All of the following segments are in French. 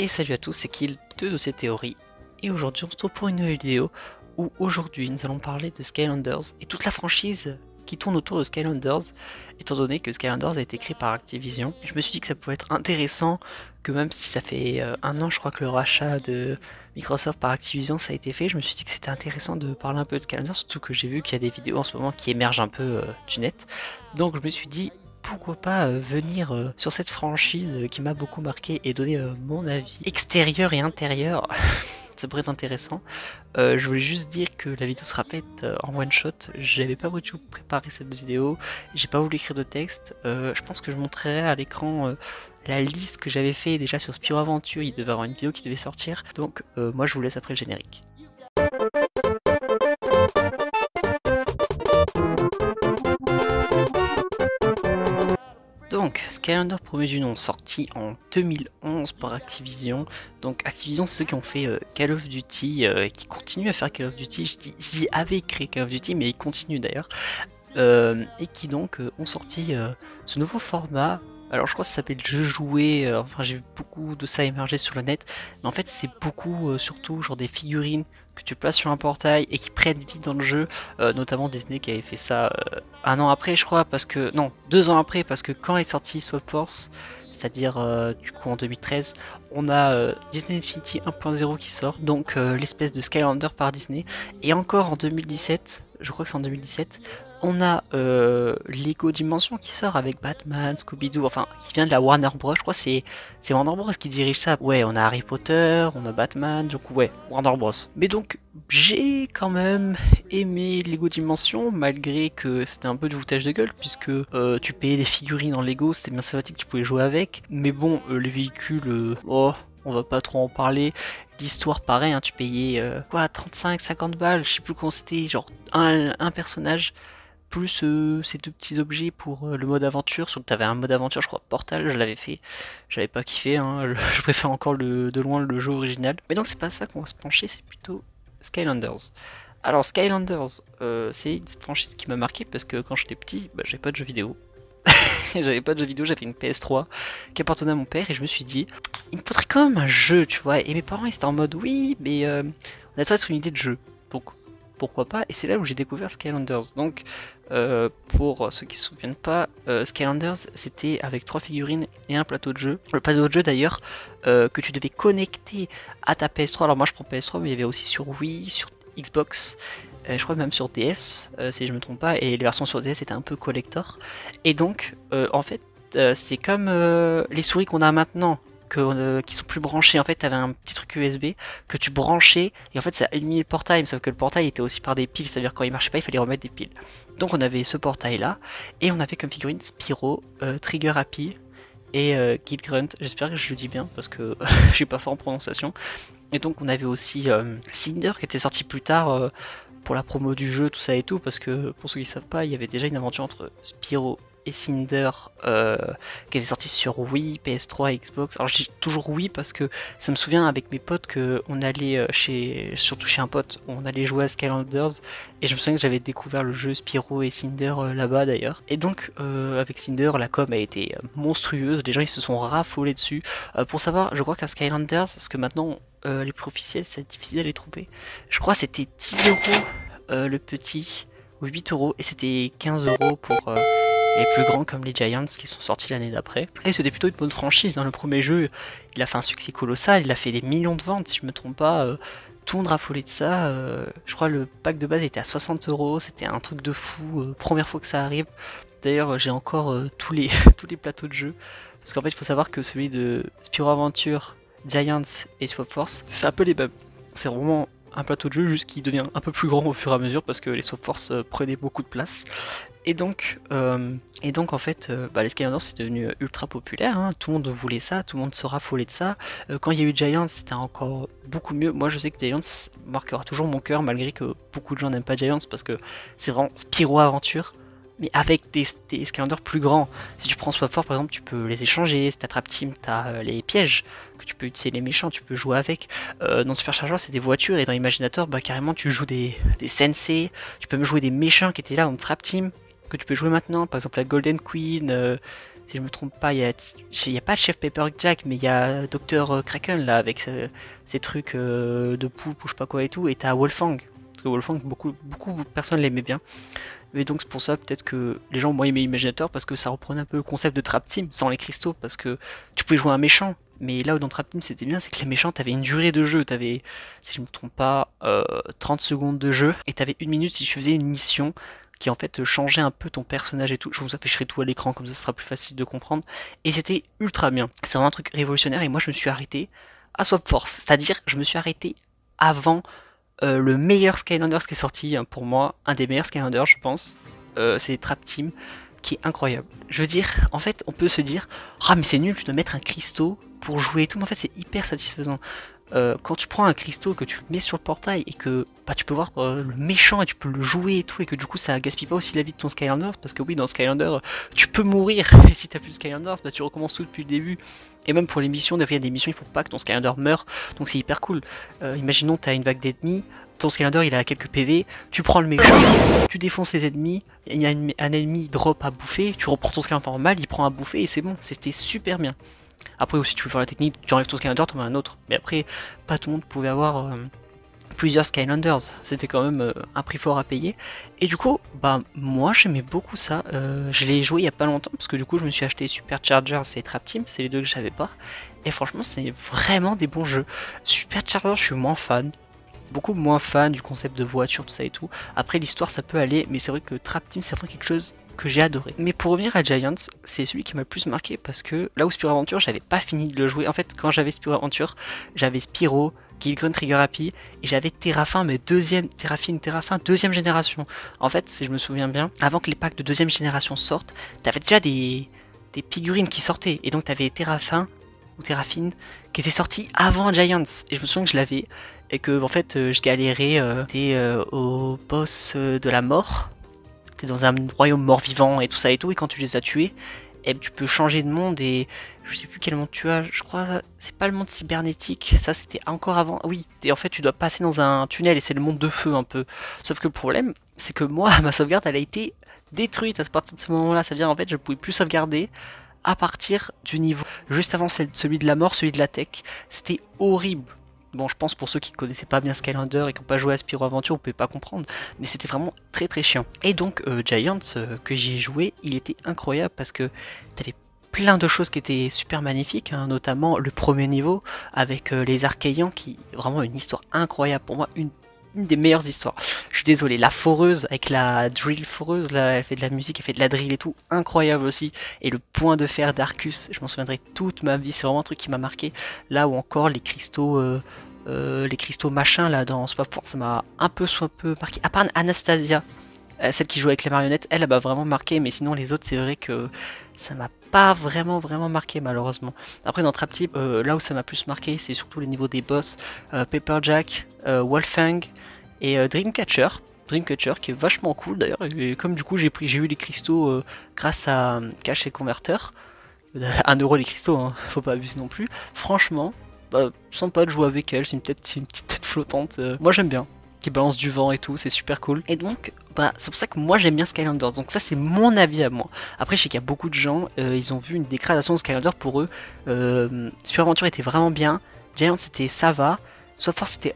Et salut à tous, c'est Kill de Dossier Théorie. Et aujourd'hui on se retrouve pour une nouvelle vidéo où aujourd'hui nous allons parler de Skylanders et toute la franchise qui tourne autour de Skylanders, étant donné que Skylanders a été créé par Activision. Et je me suis dit que ça pouvait être intéressant, que même si ça fait un an je crois que le rachat de Microsoft par Activision ça a été fait, je me suis dit que c'était intéressant de parler un peu de Skylanders, surtout que j'ai vu qu'il y a des vidéos en ce moment qui émergent un peu du net. Donc je me suis dit pourquoi pas venir sur cette franchise qui m'a beaucoup marqué et donner mon avis extérieur et intérieur. Ça pourrait être intéressant. Je voulais juste dire que la vidéo sera faite en one shot. J'avais pas voulu préparer cette vidéo, j'ai pas voulu écrire de texte. Je pense que je montrerai à l'écran la liste que j'avais fait déjà sur Spyro Aventure. Il devait avoir une vidéo qui devait sortir. Donc moi je vous laisse après le générique. Donc, Skylanders premier du nom, sorti en 2011 par Activision. Donc Activision, c'est ceux qui ont fait Call of Duty, qui continuent à faire Call of Duty. Je dis avaient créé Call of Duty, mais ils continuent d'ailleurs. Et qui donc ont sorti ce nouveau format. Alors je crois que ça s'appelle jeu joué, enfin j'ai vu beaucoup de ça émerger sur le net, mais en fait c'est beaucoup surtout genre des figurines que tu places sur un portail et qui prennent vie dans le jeu, notamment Disney qui avait fait ça un an après je crois, parce que, non, 2 ans après, parce que quand est sorti Swap Force, c'est-à-dire du coup en 2013, on a Disney Infinity 1.0 qui sort, donc l'espèce de Skylander par Disney, et encore en 2017, je crois que c'est en 2017, on a Lego Dimension qui sort avec Batman, Scooby-Doo, enfin qui vient de la Warner Bros. Je crois que c'est Warner Bros qui dirige ça. Ouais, on a Harry Potter, on a Batman, donc ouais, Warner Bros. Mais donc j'ai quand même aimé Lego Dimension, malgré que c'était un peu du foutage de gueule, puisque tu payais des figurines en Lego, c'était bien sympathique, tu pouvais jouer avec. Mais bon, les véhicules, oh, on va pas trop en parler. L'histoire pareil, hein, tu payais quoi, 35-50 balles, je sais plus comment c'était, genre un personnage plus ces deux petits objets pour le mode aventure. Surtout que t'avais un mode aventure, je crois, Portal, je l'avais fait, j'avais pas kiffé, hein, je préfère encore de loin le jeu original. Mais donc c'est pas ça qu'on va se pencher, c'est plutôt Skylanders. Alors Skylanders, c'est une franchise qui m'a marqué parce que quand j'étais petit, bah, j'avais pas de jeux vidéo. J'avais pas de jeux vidéo, j'avais une PS3 qui appartenait à mon père et je me suis dit, il me faudrait quand même un jeu, tu vois. Et mes parents ils étaient en mode, oui, mais on a peut-être une idée de jeu. Donc pourquoi pas, et c'est là où j'ai découvert Skylanders. Donc pour ceux qui se souviennent pas, Skylanders c'était avec 3 figurines et un plateau de jeu. Le plateau de jeu d'ailleurs que tu devais connecter à ta PS3. Alors moi je prends PS3, mais il y avait aussi sur Wii, sur Xbox, je crois même sur DS si je me trompe pas, et les versions sur DS étaient un peu collector. Et donc en fait c'est comme les souris qu'on a maintenant, qui sont plus branchés. En fait, tu avais un petit truc USB que tu branchais et en fait ça allumait le portail, sauf que le portail était aussi par des piles, c'est-à-dire quand il marchait pas, il fallait remettre des piles. Donc on avait ce portail là et on avait comme figurine Spyro, Trigger Happy et Kid Grunt. J'espère que je le dis bien parce que je suis pas fort en prononciation. Et donc on avait aussi Cinder qui était sorti plus tard pour la promo du jeu, tout ça et tout, parce que pour ceux qui savent pas, il y avait déjà une aventure entre Spyro et Cinder qui était sorti sur Wii, PS3 et Xbox. Alors j'ai toujours Wii parce que ça me souvient avec mes potes que on allait surtout chez un pote, on allait jouer à Skylanders et je me souviens que j'avais découvert le jeu Spyro et Cinder là-bas d'ailleurs. Et donc avec Cinder, la com a été monstrueuse, les gens ils se sont raffolés dessus. Pour savoir, je crois qu'à Skylanders, parce que maintenant les prix officiels c'est difficile à les trouver, je crois que c'était 10 euros le petit, ou 8 euros, et c'était 15 euros pour les plus grands comme les Giants qui sont sortis l'année d'après. Et c'était plutôt une bonne franchise, dans le premier jeu il a fait un succès colossal, il a fait des millions de ventes si je me trompe pas, tout le monde raffolait de ça, je crois le pack de base était à 60 euros, c'était un truc de fou, première fois que ça arrive. D'ailleurs j'ai encore tous les plateaux de jeu, parce qu'en fait il faut savoir que celui de Spyro Adventure, Giants et Swap Force, c'est un peu les mêmes, c'est vraiment un plateau de jeu juste qui devient un peu plus grand au fur et à mesure parce que les Swap Force prenaient beaucoup de place. Et donc en fait, les Skylanders c'est devenu ultra populaire, hein. Tout le monde voulait ça, tout le monde se raffolait de ça. Quand il y a eu Giants, c'était encore beaucoup mieux. Moi je sais que Giants marquera toujours mon cœur malgré que beaucoup de gens n'aiment pas Giants parce que c'est vraiment Spyro Aventure, mais avec des Skylanders plus grands. Si tu prends Swap Force par exemple, tu peux les échanger. Si t'attrapes Team, t'as les pièges que tu peux utiliser, les méchants, tu peux jouer avec. Dans Super Charger, c'est des voitures, et dans Imaginator, carrément tu joues des sensei. Tu peux même jouer des méchants qui étaient là dans Trap Team, que tu peux jouer maintenant, par exemple la Golden Queen, si je me trompe pas, il y a pas Chef Pepperjack, mais il y a Dr Kraken là avec ses trucs de poulpe ou je sais pas quoi et tout, et t'as Wolfgang. Parce que Wolfgang, beaucoup de personnes l'aimaient bien. Et donc c'est pour ça peut-être que les gens ont moins aimé Imaginator parce que ça reprenait un peu le concept de Trap Team sans les cristaux, parce que tu pouvais jouer un méchant. Mais là où dans Trap Team c'était bien, c'est que les méchants t'avaient une durée de jeu, t'avais, si je me trompe pas, 30 secondes de jeu, et t'avais une minute si tu faisais une mission qui en fait changeait un peu ton personnage et tout. Je vous afficherai tout à l'écran comme ça sera plus facile de comprendre. Et c'était ultra bien. C'est vraiment un truc révolutionnaire et moi je me suis arrêté à Swap Force, c'est-à-dire je me suis arrêté avant le meilleur Skylanders qui est sorti, hein, pour moi, un des meilleurs Skylanders je pense, c'est Trap Team, qui est incroyable. Je veux dire, en fait on peut se dire, ah mais c'est nul, tu dois mettre un cristaux pour jouer et tout, mais en fait c'est hyper satisfaisant. Quand tu prends un cristaux, que tu le mets sur le portail et que bah, tu peux voir le méchant et tu peux le jouer et tout, et que du coup ça gaspille pas aussi la vie de ton Skylanders, parce que oui, dans Skylander tu peux mourir, et si t'as plus de Skylanders, bah, tu recommences tout depuis le début. Et même pour les missions, des fois il y a des missions, il faut pas que ton Skylander meure, donc c'est hyper cool. Imaginons t'as une vague d'ennemis, ton Skylander il a quelques PV, tu prends le méchant, tu défonces les ennemis, il y a un ennemi drop à bouffer, tu reprends ton Skylander normal, il prend à bouffer et c'est bon, c'était super bien. Après aussi tu peux faire la technique, tu enlèves ton Skylander, tu en mets un autre. Mais après, pas tout le monde pouvait avoir plusieurs Skylanders. C'était quand même un prix fort à payer. Et du coup, bah moi j'aimais beaucoup ça. Je l'ai joué il y a pas longtemps parce que du coup je me suis acheté Superchargers et Trap Team, c'est les deux que j'avais pas. Et franchement c'est vraiment des bons jeux. Superchargers je suis moins fan. Beaucoup moins fan du concept de voiture, tout ça et tout. Après l'histoire ça peut aller, mais c'est vrai que Trap Team c'est vraiment quelque chose que j'ai adoré. Mais pour revenir à Giants, c'est celui qui m'a le plus marqué parce que là où Spyro Adventure, j'avais pas fini de le jouer. En fait, quand j'avais Spyro Adventure, j'avais Spyro, Killgrun, Trigger Happy et j'avais Terrafin, mais Terrafin deuxième génération. En fait, si je me souviens bien, avant que les packs de deuxième génération sortent, t'avais déjà des figurines qui sortaient et donc t'avais Terrafin ou Terrafine qui était sorti avant Giants et je me souviens que je l'avais et que en fait je galérais au boss de la mort. T'es dans un royaume mort-vivant et tout ça et tout, et quand tu les as tués, et tu peux changer de monde et je sais plus quel monde tu as, je crois c'est pas le monde cybernétique, ça c'était encore avant, oui, et en fait tu dois passer dans un tunnel et c'est le monde de feu un peu, sauf que le problème c'est que moi ma sauvegarde elle a été détruite à partir de ce moment là, ça veut dire en fait je pouvais plus sauvegarder à partir du niveau juste avant celui de la mort, celui de la tech, c'était horrible. Bon, je pense pour ceux qui connaissaient pas bien Skylander et qui n'ont pas joué à Spyro Adventure, vous pouvez pas comprendre, mais c'était vraiment très très chiant. Et donc Giants que j'ai joué, il était incroyable parce que t'avais plein de choses qui étaient super magnifiques, hein, notamment le premier niveau avec les Archaïans, qui vraiment une histoire incroyable pour moi, une des meilleures histoires. Je suis désolé, la foreuse avec la drill foreuse, là, elle fait de la musique, elle fait de la drill et tout, incroyable aussi. Et le point de fer d'Arcus, je m'en souviendrai toute ma vie, c'est vraiment un truc qui m'a marqué. Là où encore les cristaux machin là dans Swap Force, ça m'a un peu marqué. À part Anastasia, celle qui joue avec les marionnettes, elle m'a vraiment marqué, mais sinon les autres c'est vrai que ça m'a pas vraiment marqué malheureusement. Après dans Trap Team, là où ça m'a plus marqué, c'est surtout les niveaux des boss, Pepperjack, Wolfgang et Dreamcatcher. Dreamcatcher qui est vachement cool d'ailleurs, et comme du coup j'ai eu les cristaux grâce à Cache et Converteur, 1€ les cristaux, hein, faut pas abuser non plus. Franchement, bah, sympa de jouer avec elle, c'est une petite tête flottante, moi j'aime bien, qui balance du vent et tout, c'est super cool. Et donc, bah, c'est pour ça que moi j'aime bien Skylanders, donc ça c'est mon avis à moi. Après je sais qu'il y a beaucoup de gens, ils ont vu une dégradation de Skylanders pour eux, Spyro Adventure était vraiment bien, Giant c'était ça va, Swap Force c'était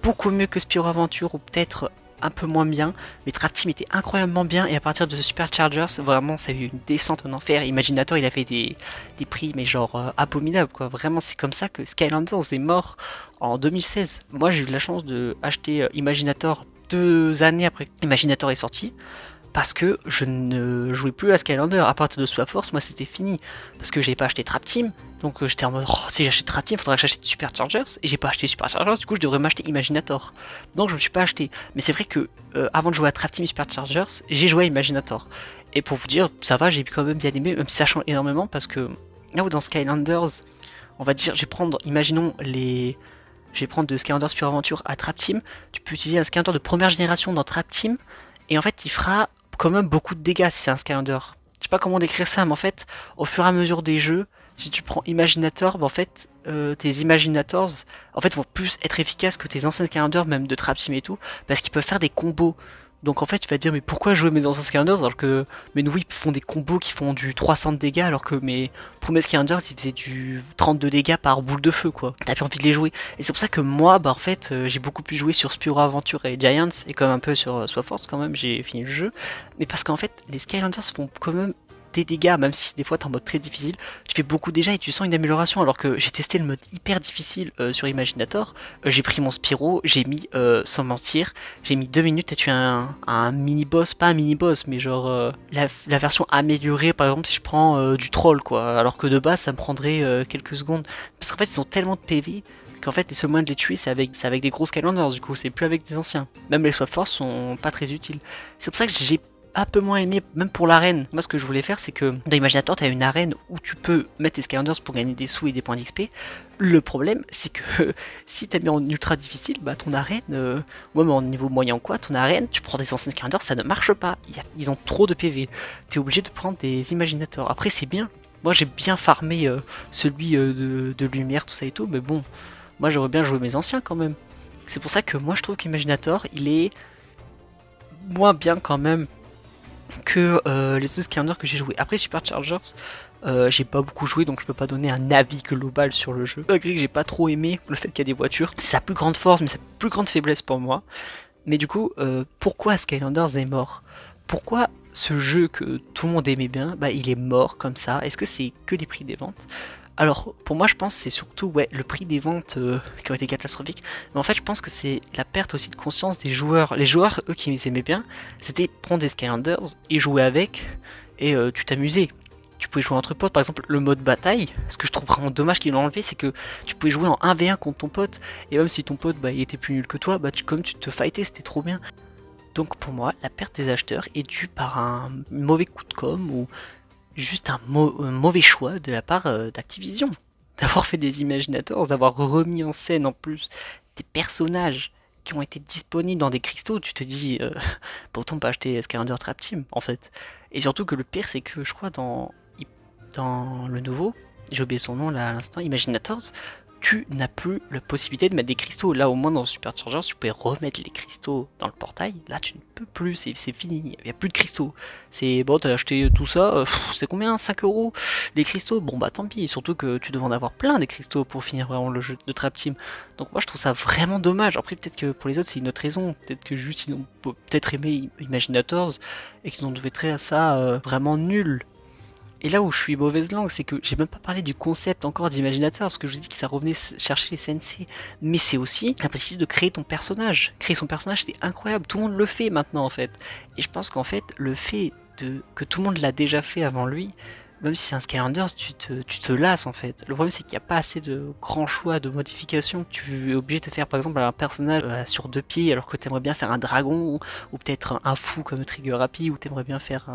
beaucoup mieux que Spyro Adventure, ou peut-être un peu moins bien, mais Trap Team était incroyablement bien, et à partir de Superchargers, vraiment ça a eu une descente en enfer. Imaginator il a fait des prix mais genre abominables quoi, vraiment c'est comme ça que Skylanders est mort en 2016. Moi j'ai eu la chance de acheter Imaginator 2 années après que Imaginator est sorti, parce que je ne jouais plus à Skylander. À partir de Swap Force, moi c'était fini, parce que j'ai pas acheté Trap Team, donc j'étais en mode oh, si j'achète Trap Team, faudrait que j'achète Superchargers, et j'ai pas acheté Superchargers, du coup je devrais m'acheter Imaginator. Donc je me suis pas acheté. Mais c'est vrai que avant de jouer à Trap Team et Superchargers, j'ai joué à Imaginator. Et pour vous dire, ça va, j'ai quand même bien aimé, même si ça change énormément, parce que là où dans Skylanders, on va dire, je vais prendre, imaginons je vais prendre de Skylanders Pure Aventure à Trap Team, tu peux utiliser un Skylander de première génération dans Trap Team, et en fait il fera quand même beaucoup de dégâts si c'est un Skylander. Je sais pas comment décrire ça, mais en fait, au fur et à mesure des jeux, si tu prends Imaginator, bah en fait, tes Imaginators, en fait, vont plus être efficaces que tes anciens Skylanders, même de Trap Team et tout, parce qu'ils peuvent faire des combos Donc en fait, tu vas te dire, mais pourquoi jouer mes anciens Skylanders alors que mes nouveaux ils font des combos qui font du 300 de dégâts alors que mes premiers Skylanders ils faisaient du 32 dégâts par boule de feu quoi. T'as plus envie de les jouer. Et c'est pour ça que moi, bah en fait, j'ai beaucoup plus joué sur Spyro Adventure et Giants et comme un peu sur Force quand même, j'ai fini le jeu. Mais parce qu'en fait, les Skylanders font quand même des dégâts, même si des fois t'es en mode très difficile, tu fais beaucoup déjà et tu sens une amélioration. Alors que j'ai testé le mode hyper difficile sur Imaginator, j'ai pris mon Spyro, j'ai mis, sans mentir, j'ai mis 2 minutes à tuer un mini-boss, pas un mini-boss, mais genre la version améliorée, par exemple si je prends du troll quoi, alors que de base ça me prendrait quelques secondes. Parce qu'en fait ils ont tellement de PV qu'en fait les seuls moyens de les tuer c'est avec des gros Skylanders du coup, c'est plus avec des anciens. Même les Swap Force sont pas très utiles. C'est pour ça que j'ai un peu moins aimé, même pour l'arène. Moi, ce que je voulais faire, c'est que dans Imaginator, tu as une arène où tu peux mettre tes Skylanders pour gagner des sous et des points d'XP. Le problème, c'est que si tu as mis en ultra difficile, bah ton arène, ouais, mais en niveau moyen ou quoi, ton arène, tu prends des anciens Skylanders, ça ne marche pas. Ils ont trop de PV. Tu es obligé de prendre des Imaginators. Après, c'est bien. Moi, j'ai bien farmé celui de lumière, tout ça et tout, mais bon, moi, j'aurais bien joué mes anciens quand même. C'est pour ça que moi, je trouve qu'Imaginator, il est moins bien quand même que les deux Skylanders que j'ai joué. Après Superchargers, j'ai pas beaucoup joué donc je peux pas donner un avis global sur le jeu. Malgré que j'ai pas trop aimé le fait qu'il y a des voitures, c'est sa plus grande force mais sa plus grande faiblesse pour moi. Mais du coup, pourquoi Skylanders est mort? Pourquoi ce jeu que tout le monde aimait bien, bah il est mort comme ça? Est-ce que c'est que les prix des ventes? Alors, pour moi, je pense que c'est surtout ouais, le prix des ventes qui ont été catastrophiques. Mais en fait, je pense que c'est la perte aussi de conscience des joueurs. Les joueurs, eux, qui aimaient bien, c'était prendre des Skylanders et jouer avec, et tu t'amusais. Tu pouvais jouer entre potes, par exemple le mode bataille. Ce que je trouve vraiment dommage qu'ils l'ont enlevé, c'est que tu pouvais jouer en 1v1 contre ton pote, et même si ton pote bah, il était plus nul que toi, bah, comme tu te fightais, c'était trop bien. Donc pour moi, la perte des acheteurs est due par un mauvais coup de com' ou juste un mauvais choix de la part d'Activision. D'avoir fait des Imaginators, d'avoir remis en scène en plus des personnages qui ont été disponibles dans des cristaux, tu te dis, bah, autant pas acheter Skylander Trap Team en fait. Et surtout que le pire c'est que je crois dans le nouveau, j'ai oublié son nom là à l'instant, Imaginators, tu n'as plus la possibilité de mettre des cristaux. Là, au moins dans Superchargers, tu pouvais remettre les cristaux dans le portail. Là, tu ne peux plus, c'est fini. Il n'y a plus de cristaux. C'est bon, t'as acheté tout ça, c'est combien 5 euros les cristaux? Bon, bah tant pis. Surtout que tu devais en avoir plein des cristaux pour finir vraiment le jeu de Trap Team. Donc, moi, je trouve ça vraiment dommage. Après, peut-être que pour les autres, c'est une autre raison. Peut-être que juste ils ont peut-être aimé Imaginators et qu'ils ont trouvé très à ça vraiment nul. Et là où je suis mauvaise langue, c'est que j'ai même pas parlé du concept encore d'Imaginator, parce que je dis que ça revenait chercher les CNC. Mais c'est aussi la possibilité de créer ton personnage. Créer son personnage, c'est incroyable. Tout le monde le fait maintenant, en fait. Et je pense qu'en fait, le fait que tout le monde l'a déjà fait avant lui, même si c'est un Skylanders, tu te lasses en fait. Le problème c'est qu'il n'y a pas assez de grands choix de modifications. Tu es obligé de faire par exemple un personnage sur 2 pieds alors que tu aimerais bien faire un dragon ou peut-être un fou comme Trigger Happy ou tu aimerais bien faire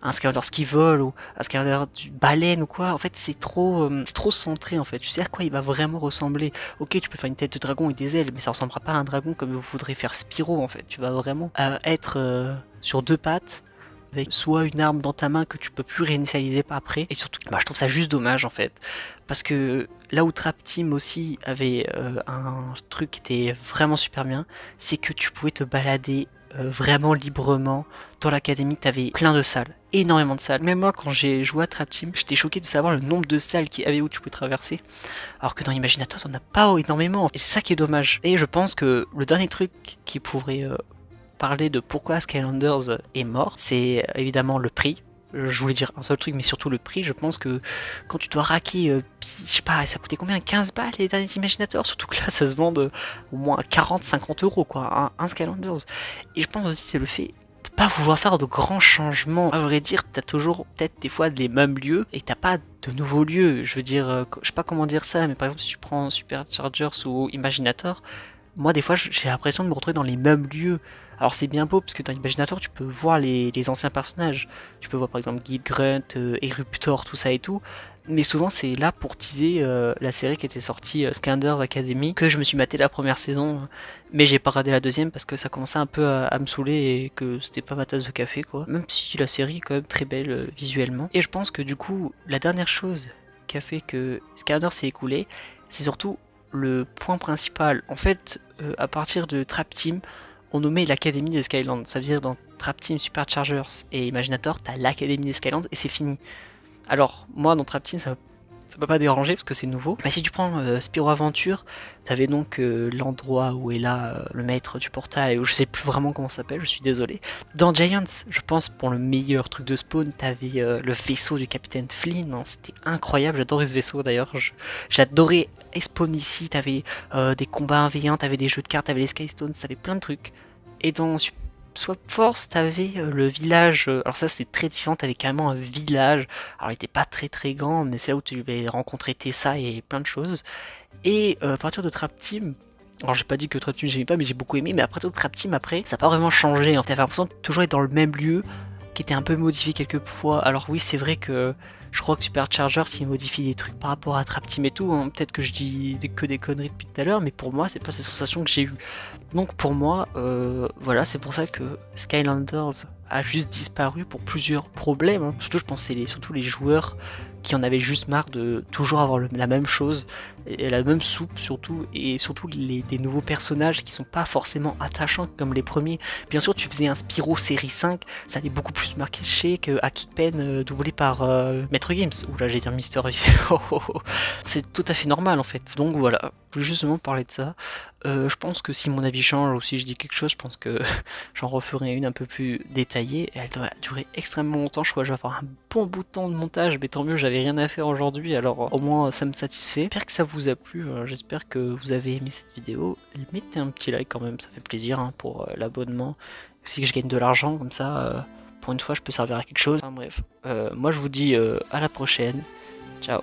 un Skylanders qui vole ou un Skylanders du baleine ou quoi. En fait c'est trop centré en fait. Tu sais à quoi il va vraiment ressembler. Ok tu peux faire une tête de dragon et des ailes mais ça ressemblera pas à un dragon comme vous voudrez faire Spyro en fait. Tu vas vraiment être sur 2 pattes avec soit une arme dans ta main que tu peux plus réinitialiser après, et surtout, bah, je trouve ça juste dommage en fait, parce que là où Trap Team aussi avait un truc qui était vraiment super bien, c'est que tu pouvais te balader vraiment librement dans l'académie, t'avais plein de salles, énormément de salles. Même moi quand j'ai joué à Trap Team, j'étais choqué de savoir le nombre de salles qu'il y avait où tu pouvais traverser, alors que dans Imaginator on n'a pas énormément, et c'est ça qui est dommage. Et je pense que le dernier truc qui pourrait parler de pourquoi Skylanders est mort, c'est évidemment le prix. Je voulais dire un seul truc, mais surtout le prix. Je pense que quand tu dois raquer, je sais pas, ça coûtait combien 15 balles les derniers Imaginators. Surtout que là, ça se vend au moins 40-50 euros, quoi, un Skylanders. Et je pense aussi c'est le fait de pas vouloir faire de grands changements. À vrai dire, t'as toujours peut-être des fois les mêmes lieux et t'as pas de nouveaux lieux. Je veux dire, je sais pas comment dire ça, mais par exemple, si tu prends Superchargers ou Imaginator, moi des fois j'ai l'impression de me retrouver dans les mêmes lieux. Alors c'est bien beau parce que dans Imaginator tu peux voir les anciens personnages. Tu peux voir par exemple Guild Grunt, Eruptor, tout ça et tout. Mais souvent c'est là pour teaser la série qui était sortie Skylanders Academy, que je me suis maté la première saison, mais j'ai pas regardé la deuxième parce que ça commençait un peu à me saouler et que c'était pas ma tasse de café quoi. Même si la série est quand même très belle visuellement. Et je pense que du coup la dernière chose qui a fait que Skylanders s'est écoulé, c'est surtout le point principal. En fait, à partir de Trap Team, on nommait l'Académie des Skylands. Ça veut dire dans Trap Team, Superchargers et Imaginator, t'as l'Académie des Skylands et c'est fini. Alors, moi, dans Trap Team, ça m'a pas dérangé parce que c'est nouveau. Mais si tu prends Spyro Aventure, t'avais donc l'endroit où est là le maître du portail, où je sais plus vraiment comment ça s'appelle, je suis désolé. Dans Giants, je pense pour le meilleur truc de spawn, t'avais le vaisseau du capitaine Flynn, hein, c'était incroyable, j'adorais ce vaisseau d'ailleurs. J'adorais spawn ici, t'avais des combats 1v1, t'avais des jeux de cartes, t'avais les Skystones, t'avais plein de trucs. Et dans Swap Force, t'avais le village. Alors ça, c'était très différent. T'avais carrément un village. Alors il était pas très grand, mais c'est là où tu devais rencontrer Tessa et plein de choses. Et à partir de Trap Team, alors j'ai pas dit que Trap Team j'aimais pas, mais j'ai beaucoup aimé. Mais à partir de Trap Team, après, ça n'a pas vraiment changé. T'avais l'impression de toujours être dans le même lieu, qui était un peu modifié quelques fois. Alors oui, c'est vrai que je crois que Supercharger, s'il modifie des trucs par rapport à Trap Team et tout, hein, peut-être que je dis que des conneries depuis tout à l'heure, mais pour moi, c'est pas cette sensation que j'ai eue. Donc pour moi, voilà, c'est pour ça que Skylanders a juste disparu pour plusieurs problèmes, hein. Surtout, je pense que c'est surtout les joueurs qui en avaient juste marre de toujours avoir la même chose, et la même soupe surtout, et surtout des nouveaux personnages qui sont pas forcément attachants comme les premiers. Bien sûr, tu faisais un Spyro série 5, ça allait beaucoup plus marquer qu'à Kickpen doublé par Maître Games, ou là j'ai dit Mister V. C'est tout à fait normal en fait. Donc voilà, je voulais justement parler de ça. Je pense que si mon avis change ou si je dis quelque chose, je pense que j'en referai une un peu plus détaillée. Et elle doit durer extrêmement longtemps. Je crois que je vais avoir un bon bout de temps de montage, mais tant mieux, j'avais rien à faire aujourd'hui, alors au moins ça me satisfait. J'espère que ça vous a plu, j'espère que vous avez aimé cette vidéo. Mettez un petit like quand même, ça fait plaisir hein, pour l'abonnement. Aussi que je gagne de l'argent, comme ça, pour une fois je peux servir à quelque chose. Enfin bref, moi je vous dis à la prochaine. Ciao.